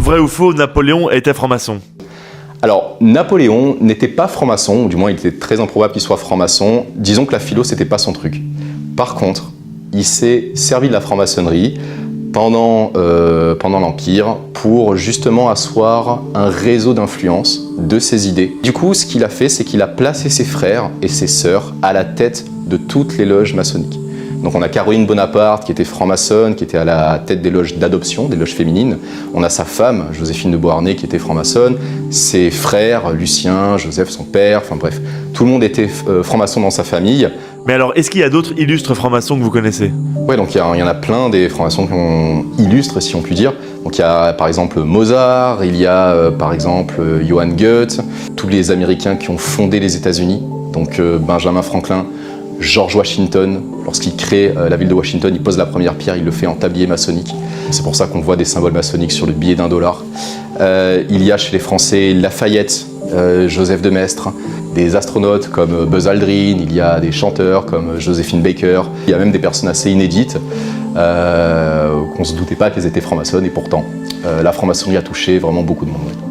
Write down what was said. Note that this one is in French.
Vrai ou faux, Napoléon était franc-maçon? Alors, Napoléon n'était pas franc-maçon, ou du moins il était très improbable qu'il soit franc-maçon. Disons que la philo, c'était pas son truc. Par contre, il s'est servi de la franc-maçonnerie pendant l'Empire pour justement asseoir un réseau d'influence de ses idées. Du coup, ce qu'il a fait, c'est qu'il a placé ses frères et ses sœurs à la tête de toutes les loges maçonniques. Donc on a Caroline Bonaparte qui était franc-maçonne, qui était à la tête des loges d'adoption, des loges féminines. On a sa femme, Joséphine de Beauharnais, qui était franc-maçonne. Ses frères, Lucien, Joseph, son père, enfin bref, tout le monde était franc-maçon dans sa famille. Mais alors, est-ce qu'il y a d'autres illustres francs-maçons que vous connaissez? Ouais, donc il y en a plein des francs-maçons qui ont illustres, si on peut dire. Donc il y a par exemple Mozart, il y a par exemple Johann Goethe, tous les Américains qui ont fondé les États-Unis. Donc Benjamin Franklin, George Washington, lorsqu'il crée la ville de Washington, il pose la première pierre, il le fait en tablier maçonnique. C'est pour ça qu'on voit des symboles maçonniques sur le billet d'$1. Il y a chez les Français Lafayette, Joseph de Maistre, des astronautes comme Buzz Aldrin, il y a des chanteurs comme Joséphine Baker, il y a même des personnes assez inédites qu'on ne se doutait pas qu'elles étaient francs-maçonnes et pourtant la franc-maçonnerie a touché vraiment beaucoup de monde.